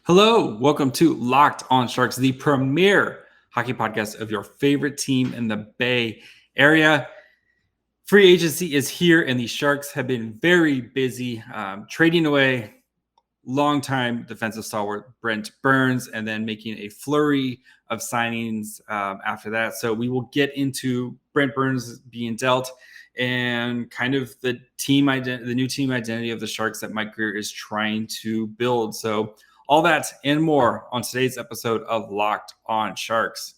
Hello, welcome to Locked on Sharks, the premier hockey podcast of your favorite team in the Bay Area. Free agency is here, and the Sharks have been very busy trading away longtime defensive stalwart Brent Burns and then making a flurry of signings after that. So we will get into Brent Burns being dealt and kind of the new team identity of the Sharks that Mike Grier is trying to build. So all that and more on today's episode of Locked on Sharks.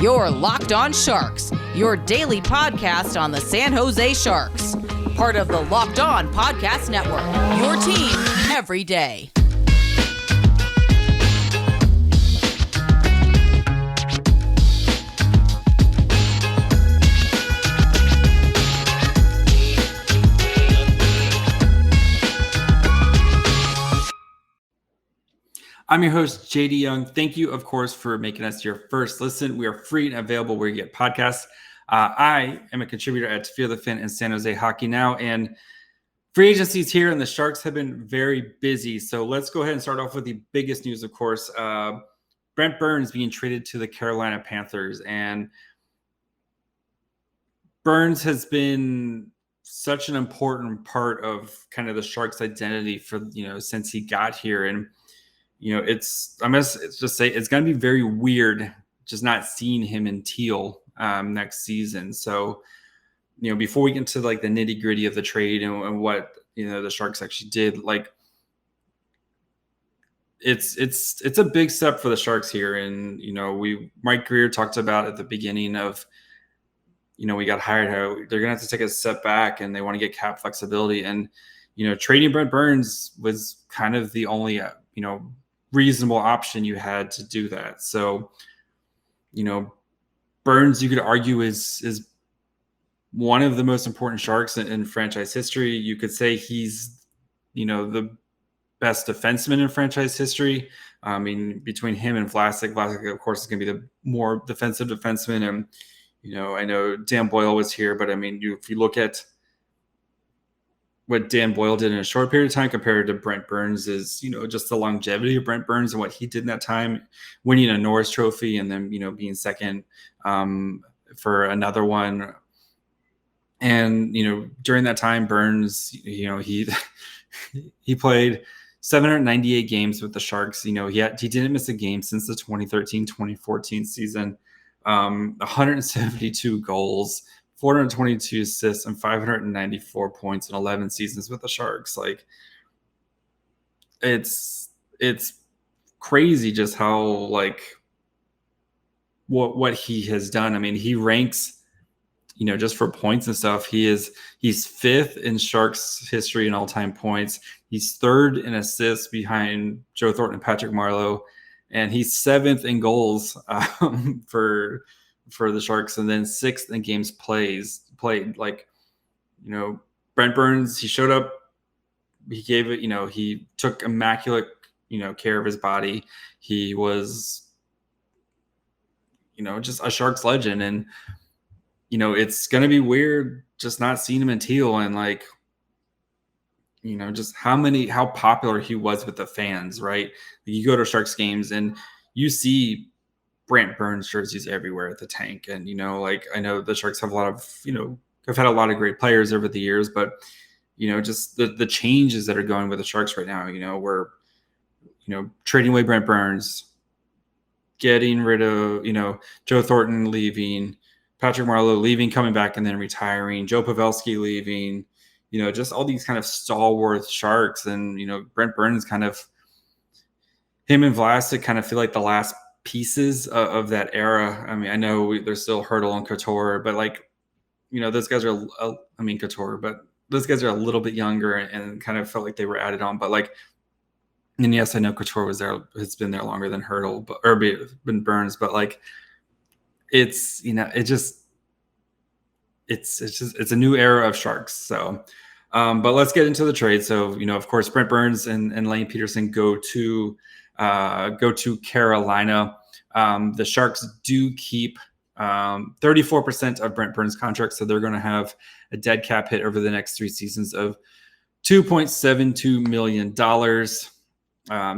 You're Locked on Sharks, your daily podcast on the San Jose Sharks. Part of the Locked On Podcast Network, your team every day. I'm your host, JD Young. Thank you, of course, for making us your first listen. We are free and available where you get podcasts. I am a contributor at Fear the Fin and San Jose Hockey Now, and free agencies here and the Sharks have been very busy. So let's go ahead and start off with the biggest news, of course. Brent Burns being traded to the Carolina Panthers, and Burns has been such an important part of kind of the Sharks' identity for since he got here. And it's going to be very weird just not seeing him in teal next season. So, before we get into like the nitty gritty of the trade and what, the Sharks actually did, like it's a big step for the Sharks here. And, Mike Grier talked about at the beginning of, we got hired, how they're going to have to take a step back and they want to get cap flexibility. And, trading Brent Burns was kind of the only, reasonable option you had to do that. So, Burns, you could argue, is one of the most important Sharks in franchise history. You could say he's, the best defenseman in franchise history. I mean, between him and Vlasic, of course, is going to be the more defensive defenseman. And, I know Dan Boyle was here, but I mean, if you look at what Dan Boyle did in a short period of time compared to Brent Burns is, just the longevity of Brent Burns and what he did in that time, winning a Norris Trophy and then, being second for another one. And, during that time, Burns, he played 798 games with the Sharks. He didn't miss a game since the 2013-2014 season. 172 goals, 422 assists, and 594 points in 11 seasons with the Sharks. Like, it's crazy just how, like, what he has done. I mean, he ranks, just for points and stuff, he's fifth in Sharks history in all-time points. He's third in assists behind Joe Thornton and Patrick Marleau, and he's seventh in goals for the Sharks, and then sixth in games played. Like, Brent Burns, he showed up, he gave it, he took immaculate, care of his body. He was, just a Sharks legend. And, it's going to be weird just not seeing him in teal and, like, just how popular he was with the fans, right? You go to Sharks games and you see Brent Burns jerseys everywhere at the tank. And, I know the Sharks have a lot of, have had a lot of great players over the years, but, just the changes that are going with the Sharks right now, we're, trading away Brent Burns, getting rid of, Joe Thornton leaving, Patrick Marleau leaving, coming back and then retiring, Joe Pavelski leaving, just all these kind of stalwart Sharks. And, Brent Burns him and Vlasic kind of feel like the last pieces of that era. I mean, I know there's still Hertl and Couture, but, like, those guys are, Couture, but those guys are a little bit younger and kind of felt like they were added on. But, like, and yes, I know Couture has been there longer than Hertl, or been Burns, but, like, it's a new era of Sharks. So, but let's get into the trade. So, of course, Brent Burns and Lane Peterson go to Carolina. The Sharks do keep 34% of Brent Burns' contract, so they're going to have a dead cap hit over the next 3 seasons of $2.72 million.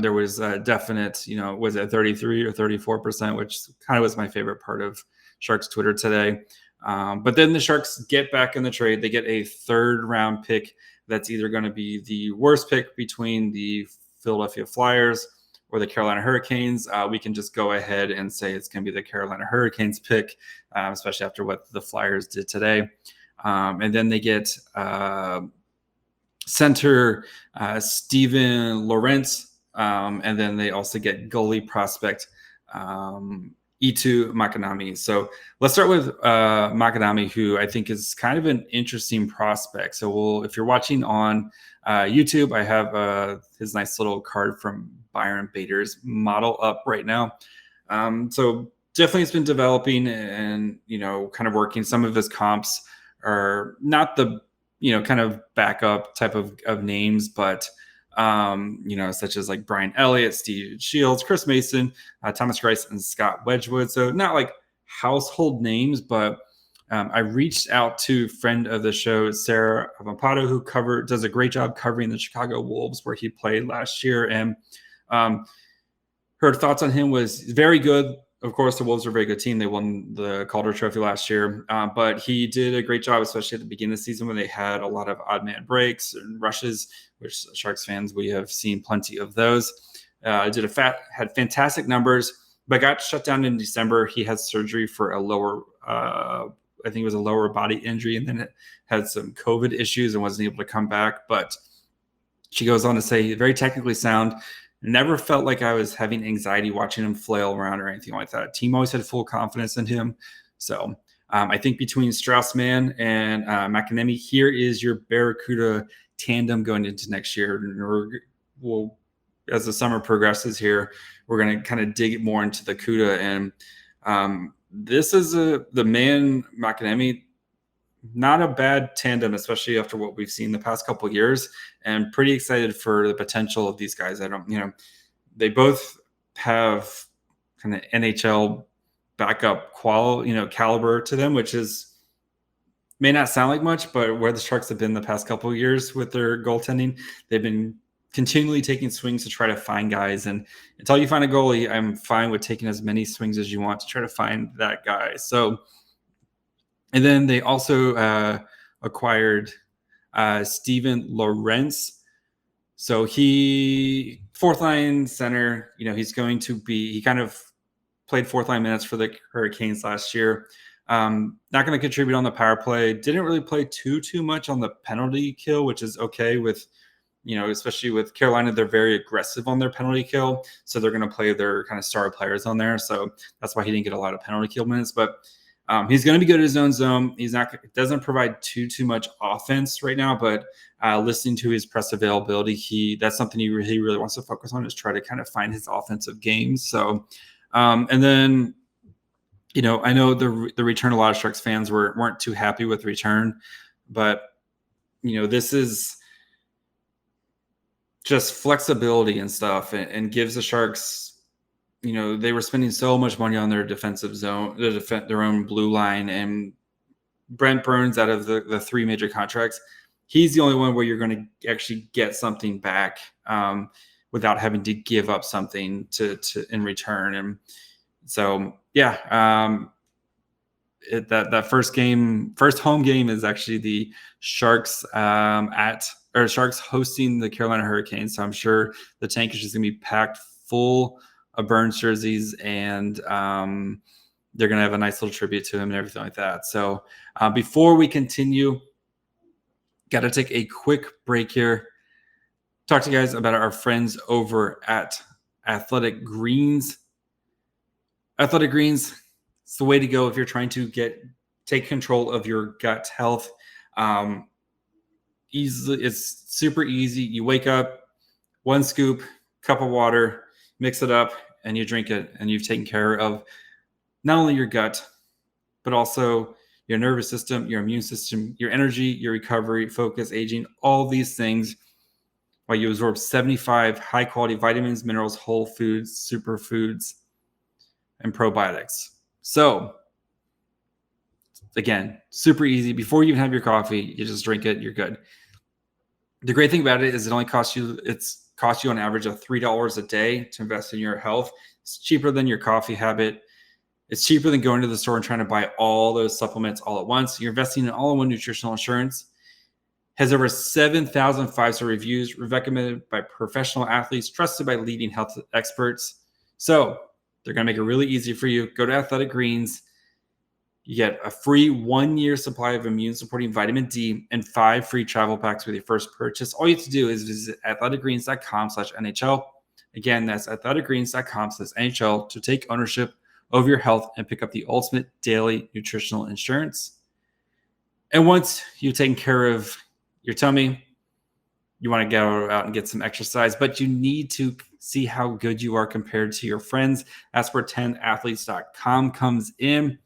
There was a definite, was it 33 or 34%, which kind of was my favorite part of Sharks Twitter today. But then the Sharks get back in the trade. They get a 3rd round pick that's either going to be the worst pick between the Philadelphia Flyers or the Carolina Hurricanes. We can just go ahead and say it's going to be the Carolina Hurricanes pick, especially after what the Flyers did today. And then they get center Steven Lorentz, and then they also get goalie prospect Eetu Mäkiniemi. So let's start with Mäkiniemi, who I think is kind of an interesting prospect. So if you're watching on YouTube, I have his nice little card from Byron Bader's model up right now. So definitely it's been developing and, kind of working. Some of his comps are not the, kind of backup type of names, but such as like Brian Elliott, Steve Shields, Chris Mason, Thomas Grice, and Scott Wedgwood. So not like household names, but I reached out to friend of the show, Sarah Avampado, who does a great job covering the Chicago Wolves, where he played last year. And her thoughts on him was very good. Of course, the Wolves are a very good team. They won the Calder Trophy last year, but he did a great job, especially at the beginning of the season when they had a lot of odd man breaks and rushes, which Sharks fans, we have seen plenty of those. Had fantastic numbers, but got shut down in December. He had surgery for a lower, I think it was a lower body injury, and then it had some COVID issues and wasn't able to come back. But she goes on to say, very technically sound. Never felt like I was having anxiety watching him flail around or anything like that. Team always had full confidence in him. So I think between Strauss-Mann and Mäkiniemi, here is your Barracuda tandem going into next year. We'll, as the summer progresses here, we're going to kind of dig more into the CUDA. And this is the man, Mäkiniemi, not a bad tandem, especially after what we've seen the past couple of years, and pretty excited for the potential of these guys. They both have kind of NHL backup caliber to them, which may not sound like much, but where the Sharks have been the past couple of years with their goaltending, they've been continually taking swings to try to find guys. And until you find a goalie, I'm fine with taking as many swings as you want to try to find that guy. So, and then they also acquired Steven Lorentz. So he, 4th line center, he's going to be, he kind of played 4th line minutes for the Hurricanes last year. Not going to contribute on the power play. Didn't really play too much on the penalty kill, which is okay with, especially with Carolina, they're very aggressive on their penalty kill. So they're going to play their kind of star players on there. So that's why he didn't get a lot of penalty kill minutes, but he's going to be good at his own zone. Doesn't provide too much offense right now, but listening to his press availability, that's something he really wants to focus on, is try to kind of find his offensive games. So, and then, I know the return, a lot of Sharks fans weren't too happy with the return, but this is just flexibility and stuff, and gives the Sharks, they were spending so much money on their defensive zone, their own blue line, and Brent Burns, out of the 3 major contracts, he's the only one where you're going to actually get something back without having to give up something to in return. And so, yeah, that first home game is actually the Sharks Sharks hosting the Carolina Hurricanes. So I'm sure the tank is just going to be packed full of Burns jerseys, and they're going to have a nice little tribute to him and everything like that. So before we continue, got to take a quick break here. Talk to you guys about our friends over at Athletic Greens. Athletic Greens, it's the way to go if you're trying to take control of your gut health. It's super easy. You wake up, 1 scoop, cup of water, mix it up, and you drink it, and you've taken care of not only your gut, but also your nervous system, your immune system, your energy, your recovery, focus, aging, all these things, while you absorb 75 high-quality vitamins, minerals, whole foods, superfoods, and probiotics. So, again, super easy. Before you even have your coffee, you just drink it, you're good. The great thing about it is it costs you on average of $3 a day to invest in your health. It's cheaper than your coffee habit. It's cheaper than going to the store and trying to buy all those supplements all at once. You're investing in all-in-one nutritional insurance. Has over 7,000 five-star reviews, recommended by professional athletes, trusted by leading health experts. So they're going to make it really easy for you. Go to Athletic Greens. You get a free 1-year supply of immune-supporting vitamin D and 5 free travel packs with your first purchase. All you have to do is visit athleticgreens.com/NHL. Again, that's athleticgreens.com/NHL to take ownership of your health and pick up the ultimate daily nutritional insurance. And once you've taken care of your tummy, you want to go out and get some exercise, but you need to see how good you are compared to your friends. That's where 10athletes.com comes in.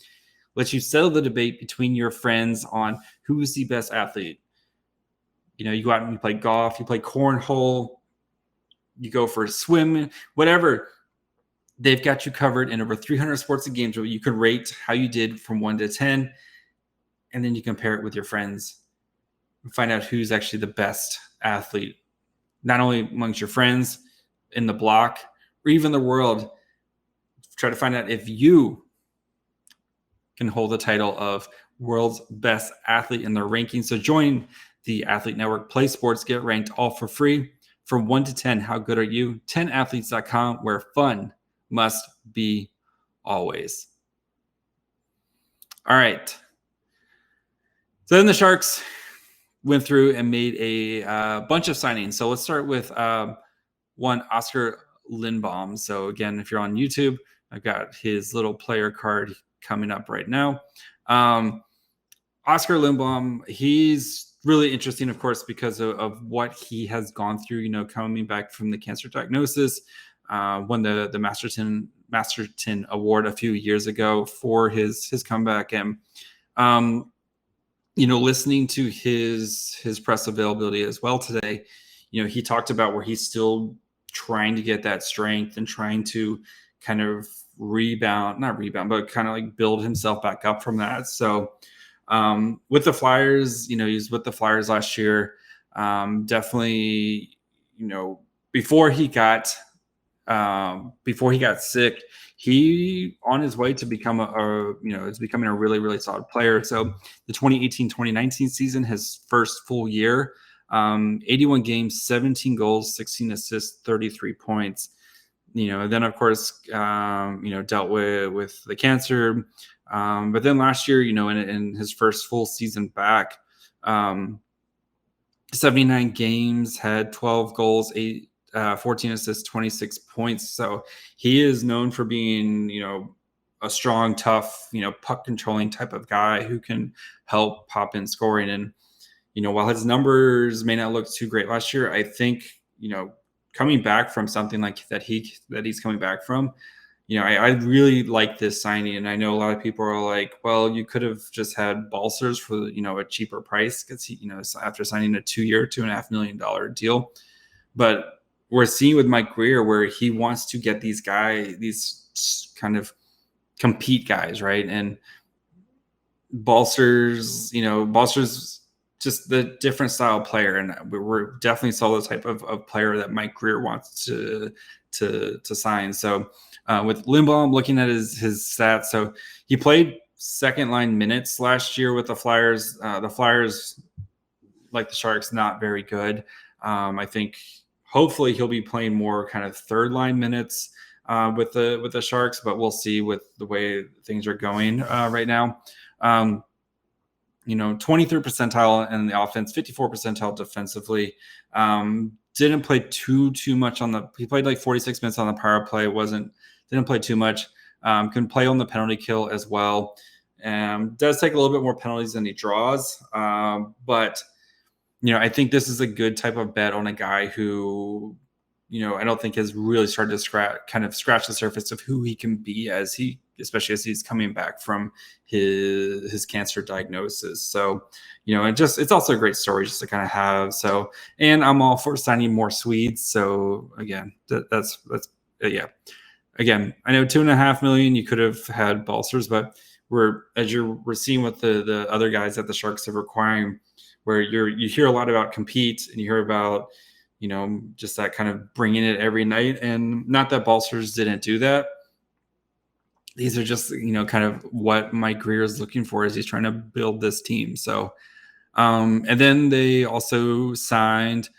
Lets you settle the debate between your friends on who is the best athlete. You go out and you play golf, you play cornhole, you go for a swim, whatever. They've got you covered in over 300 sports and games where you can rate how you did from 1 to 10, and then you compare it with your friends and find out who's actually the best athlete, not only amongst your friends, in the block, or even the world. Try to find out if you can hold the title of world's best athlete in their rankings. So join the Athlete Network. Play sports, get ranked, all for free. From 1 to 10, how good are you? 10athletes.com, where fun must be always. All right. So then the Sharks went through and made a bunch of signings. So let's start with one, Oskar Lindblom. So again, if you're on YouTube, I've got his little player card coming up right now. Oskar Lindblom, he's really interesting, of course, because of what he has gone through, coming back from the cancer diagnosis, won the Masterton Award a few years ago for his comeback. And, listening to his press availability as well today, he talked about where he's still trying to get that strength and trying to kind of not rebound, but kind of like build himself back up from that. So with the Flyers, he was with the Flyers last year. Definitely, before he got sick, he on his way to become is becoming a really, really solid player. So the 2018-2019 season, his first full year, 81 games, 17 goals, 16 assists, 33 points. Then of course, dealt with the cancer. But then last year, in his first full season back, 79 games, had 12 goals, 14 assists, 26 points. So he is known for being, a strong, tough, puck controlling type of guy who can help pop in scoring. And, while his numbers may not look too great last year, I think, coming back from something like that he's coming back from, I really like this signing. And I know a lot of people are like, well, you could have just had Balcers for, a cheaper price because he, after signing a 2-year, $2.5 million deal. But we're seeing with Mike Grier where he wants to get these kind of compete guys, right? And Balcers just the different style player, and we're definitely saw the type of player that Mike Grier wants to sign. So with Lindblom, looking at his stats, so he played second line minutes last year with the Flyers. The Flyers, like the Sharks, not very good. I think hopefully he'll be playing more kind of third line minutes with the Sharks, but we'll see with the way things are going right now. 23rd percentile in the offense, 54th percentile defensively. Didn't play too much he played like 46 minutes on the power play. Didn't play too much. Can play on the penalty kill as well. Does take a little bit more penalties than he draws. But I think this is a good type of bet on a guy who, I don't think has really started to scratch the surface of who he can be especially as he's coming back from his cancer diagnosis. So, it's also a great story just to kind of have. So, and I'm all for signing more Swedes. So again, that's yeah. Again, I know $2.5 million, you could have had Balcers, but we're seeing what the other guys that the Sharks are acquiring where you hear a lot about compete and you hear about, just that kind of bringing it every night. And not that Balcers didn't do that. These are just, kind of what Mike Grier is looking for as he's trying to build this team. So, and then they also signed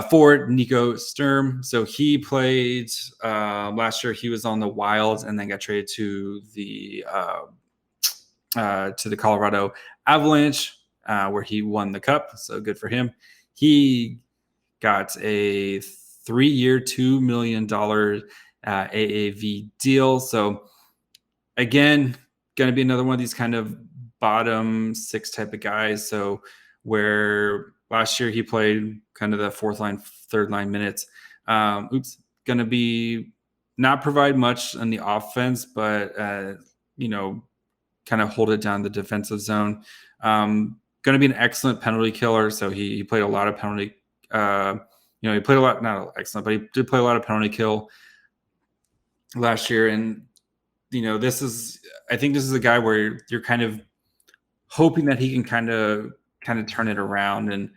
forward Nico Sturm. So he played last year. He was on the Wild and then got traded to the Colorado Avalanche, where he won the Cup. So good for him. He got a 3-year, $2 million AAV deal. So again, going to be another one of these kind of bottom 6 type of guys. So where last year he played kind of the 4th line, 3rd line minutes. Going to be not provide much in the offense, but kind of hold it down the defensive zone. Going to be an excellent penalty killer. So he played a lot of penalty. He played a lot, not excellent, but he did play a lot of penalty kill last year. And I think this is a guy where you're kind of hoping that he can kind of turn it around and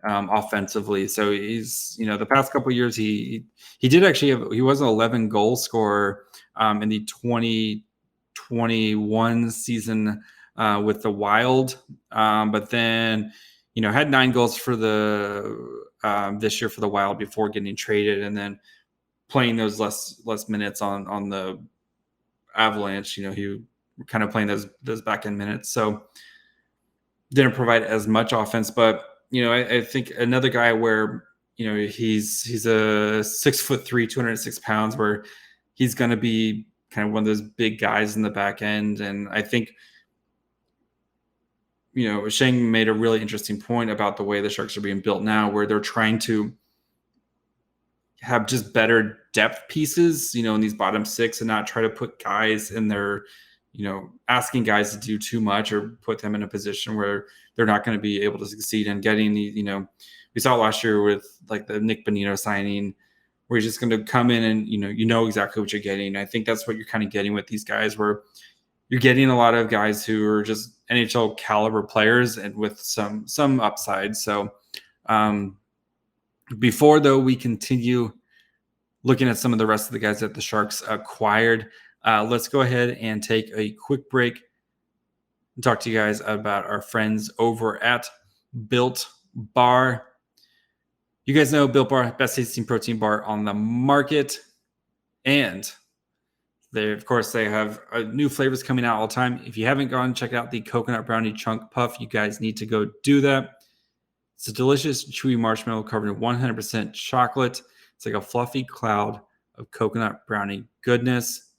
offensively. So he's, the past couple of years, he did actually he was an 11 goal scorer in the 2021 season with the Wild. But then, had 9 goals for the this year for the Wild before getting traded, and then playing those less minutes on the Avalanche. He kind of playing those back end minutes, so didn't provide as much offense. But I think another guy where he's a 6'3", 206 pounds, where he's going to be kind of one of those big guys in the back end. And I think Sheng made a really interesting point about the way the Sharks are being built now, where they're trying to have just better depth pieces, in these bottom 6, and not try to put guys in their, asking guys to do too much or put them in a position where they're not going to be able to succeed in getting the, we saw last year with like the Nick Bonino signing, where he's just going to come in and, exactly what you're getting. I think that's what you're kind of getting with these guys, where you're getting a lot of guys who are just NHL caliber players and with some upside. So before, though, we continue looking at some of the rest of the guys that the Sharks acquired, let's go ahead and take a quick break and talk to you guys about our friends over at Built Bar. You guys know Built Bar, best tasting protein bar on the market. And they have new flavors coming out all the time. If you haven't gone, check out the coconut brownie chunk puff. You guys need to go do that. It's a delicious, chewy marshmallow covered in 100% chocolate. It's like a fluffy cloud of coconut brownie goodness.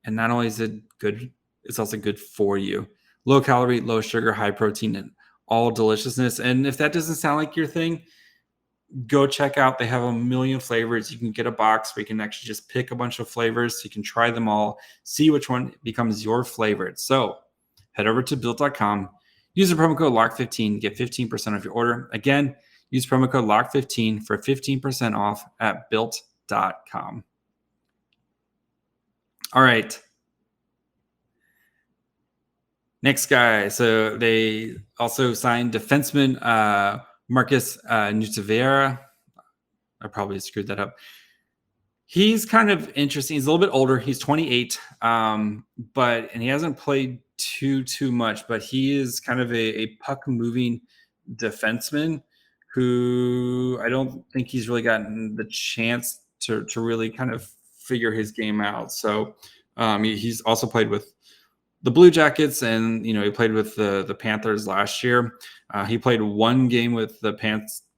And not only is it good, it's also good for you. Low calorie, low sugar, high protein, and all deliciousness. And if that doesn't sound like your thing, go check out. They have a million flavors. You can get a box where you can actually just pick a bunch of flavors. So you can try them all, see which one becomes your favorite. So head over to built.com. Use the promo code LOCK15 to get 15% off your order. Again, use promo code LOCK15 for 15% off at built.com. All right. Next guy. So they also signed defenseman Markus Nutivaara. I probably screwed that up. He's kind of interesting. He's a little bit older. He's 28, and he hasn't played too much, but he is kind of a puck-moving defenseman who I don't think he's really gotten the chance to really kind of figure his game out. So he's also played with the Blue Jackets, and he played with the Panthers last year. He played 1 game with the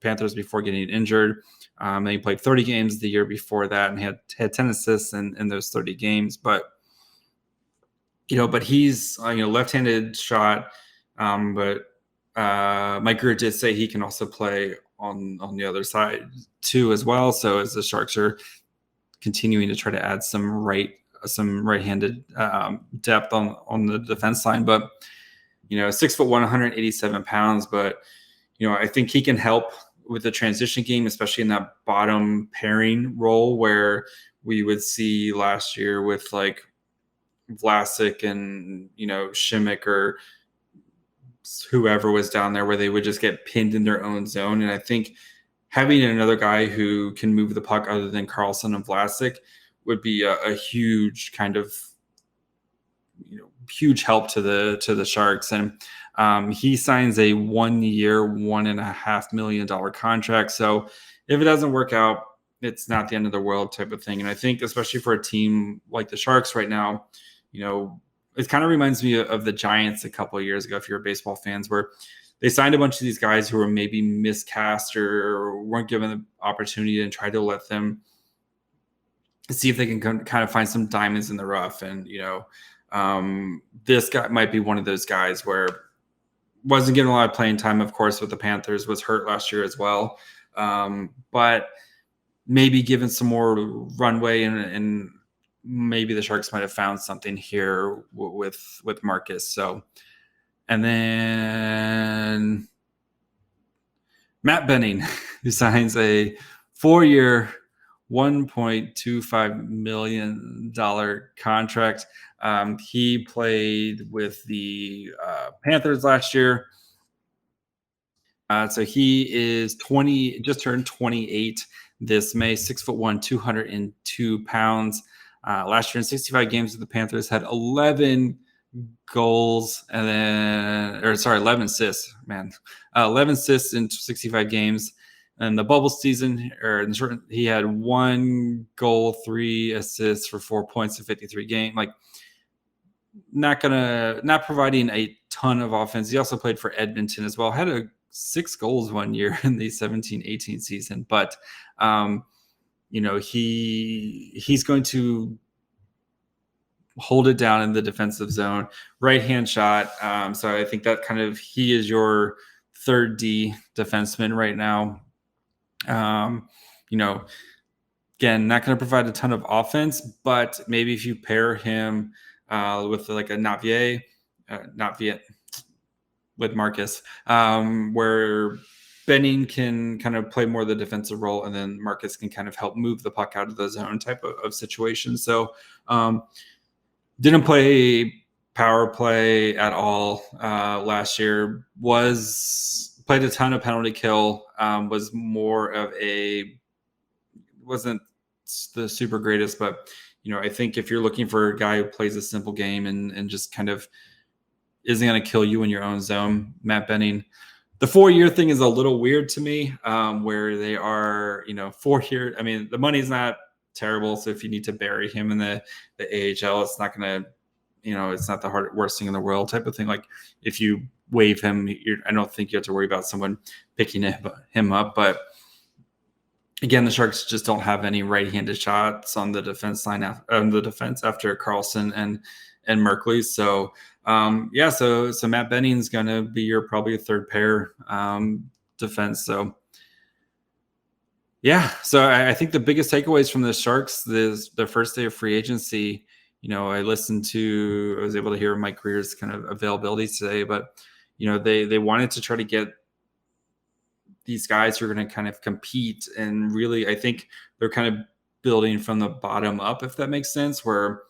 Panthers before getting injured. And he played 30 games the year before that, and had 10 assists in those 30 games. But he's left-handed shot. But Mike Grier did say he can also play on the other side too as well. So as the Sharks are continuing to try to add some right-handed depth on the defense line, but 6'1", 187 pounds. But I think he can help with the transition game, especially in that bottom pairing role where we would see last year with like Vlasic and Šimik or whoever was down there, where they would just get pinned in their own zone. And I think having another guy who can move the puck other than Carlson and Vlasic would be a huge kind of, huge help to the Sharks. And he signs a 1 year, $1.5 million contract. So if it doesn't work out, it's not the end of the world type of thing. And I think especially for a team like the Sharks right now, it kind of reminds me of the Giants a couple of years ago, if you're baseball fans, where they signed a bunch of these guys who were maybe miscast or weren't given the opportunity, and tried to let them see if they can kind of find some diamonds in the rough. And, this guy might be one of those guys where wasn't getting a lot of playing time, of course, with the Panthers, was hurt last year as well. But maybe given some more runway, and maybe the Sharks might have found something here with Markus. So, and then Matt Benning, who signs a 4-year, $1.25 million contract. He played with the Panthers last year. So he is just turned 28 this May, 6'1", 202 pounds. Last year in 65 games with the Panthers, had 11 goals and 11 assists, 11 assists in 65 games. And the bubble season, he had 1 goal, 3 assists for 4 points in 53 games. Like, not providing a ton of offense. He also played for Edmonton as well. Had 6 goals 1 year in the 17-18 season, but he's going to hold it down in the defensive zone, right-hand shot. So I think that he is your third D defenseman right now. Again, not going to provide a ton of offense, but maybe if you pair him with like a Navier with Markus, where Benning can kind of play more of the defensive role, and then Markus can kind of help move the puck out of the zone type of situation. So didn't play power play at all last year. Played a ton of penalty kill. Was more of wasn't the super greatest, but I think if you're looking for a guy who plays a simple game and just kind of isn't going to kill you in your own zone, Matt Benning. The 4-year thing is a little weird to me, where they are, 4 year. I mean, the money's not terrible, so if you need to bury him in the AHL, it's not going to, it's not the worst thing in the world type of thing. Like, if you waive him, I don't think you have to worry about someone picking him up. But again, the Sharks just don't have any right-handed shots on the defense line, after Carlson and Merkley. So so Matt Benning's going to be probably a third pair defense. So so I think the biggest takeaways from the Sharks is the first day of free agency. I was able to hear Mike Grier's kind of availability today, but they wanted to try to get these guys who are going to kind of compete, and really, I think they're kind of building from the bottom up, if that makes sense, where,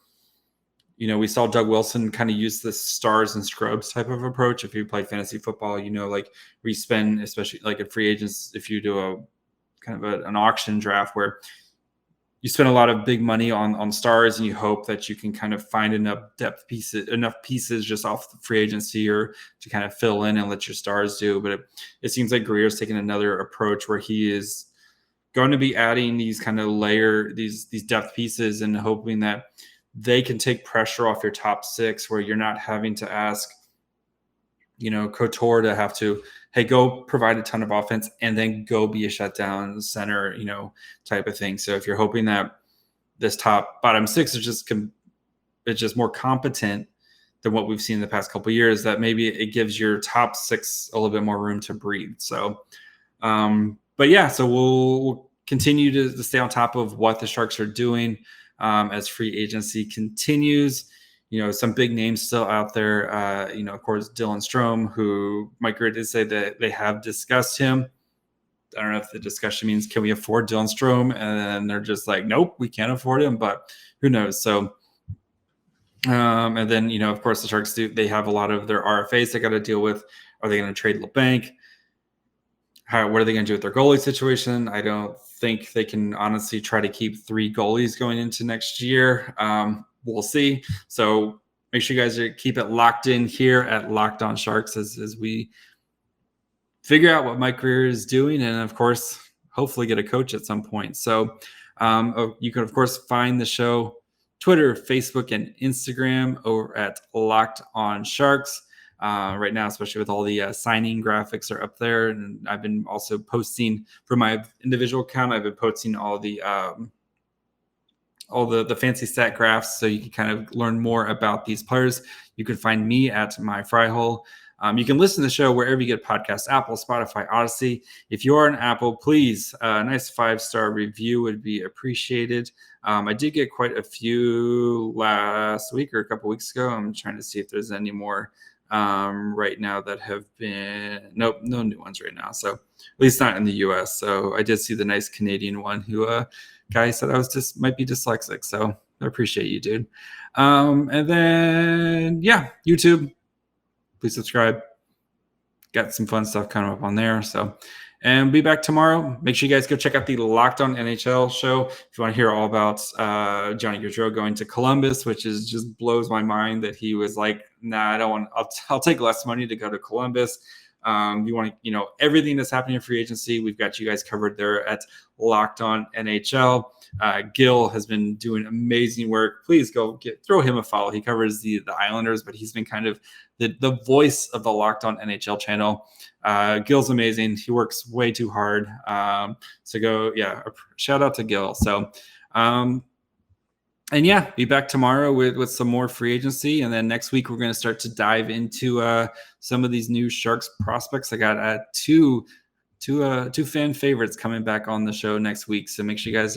we saw Doug Wilson kind of use this stars and scrubs type of approach. If you play fantasy football, like we spend, especially like at free agents, if you do a kind of an auction draft where you spend a lot of big money on stars, and you hope that you can kind of find enough pieces just off the free agency, or to kind of fill in and let your stars do. But it seems like Grier's taking another approach where he is going to be adding these kind of these depth pieces, and hoping that they can take pressure off your top 6, where you're not having to ask, Couture to have to, hey, go provide a ton of offense and then go be a shutdown center, type of thing. So if you're hoping that this bottom 6 is just more competent than what we've seen in the past couple of years, that maybe it gives your top 6 a little bit more room to breathe. So, so we'll continue to stay on top of what the Sharks are doing as free agency continues. Some big names still out there. Of course, Dylan Strome, who Mike Grier did say that they have discussed him. I don't know if the discussion means, can we afford Dylan Strome? And then they're just like, nope, we can't afford him, but who knows? So, and then, of course, the Sharks they have a lot of their RFAs they got to deal with. Are they going to trade LeBanc? What are they going to do with their goalie situation? I don't think they can honestly try to keep 3 goalies going into next year. We'll see. So make sure you guys keep it locked in here at Locked On Sharks as we figure out what Mike Grier is doing, and of course, hopefully get a coach at some point. So you can, of course, find the show Twitter, Facebook, and Instagram over at Locked On Sharks. Right now, especially with all the signing graphics are up there, and I've been also posting for my individual account. I've been posting all the fancy stat graphs, so you can kind of learn more about these players. You can find me at My Fry Hole. You can listen to the show wherever you get podcasts, Apple, Spotify, Odyssey. If you are an Apple, please, a nice 5-star review would be appreciated. I did get quite a few last week or a couple weeks ago. I'm trying to see if there's any more right now that have been, nope, no new ones right now. So at least not in the US. So I did see the nice Canadian one who guy said I was might be dyslexic. So I appreciate you, dude. And then, yeah, YouTube, please subscribe. Got some fun stuff coming up on there. So, and be back tomorrow. Make sure you guys go check out the Locked On NHL show if you want to hear all about Johnny Gaudreau going to Columbus, which is just blows my mind that he was like, nah, I don't want. I'll take less money to go to Columbus. You want to, everything that's happening in free agency, we've got you guys covered there at Locked On NHL. Gil has been doing amazing work. Please go throw him a follow. He covers the Islanders, but he's been kind of the voice of the Locked On NHL channel. Gil's amazing. He works way too hard. So go, shout out to Gil. So, and yeah, be back tomorrow with some more free agency. And then next week, we're going to start to dive into some of these new Sharks prospects. I got two fan favorites coming back on the show next week. So make sure you guys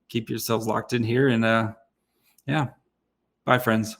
keep yourselves locked in here. And bye, friends.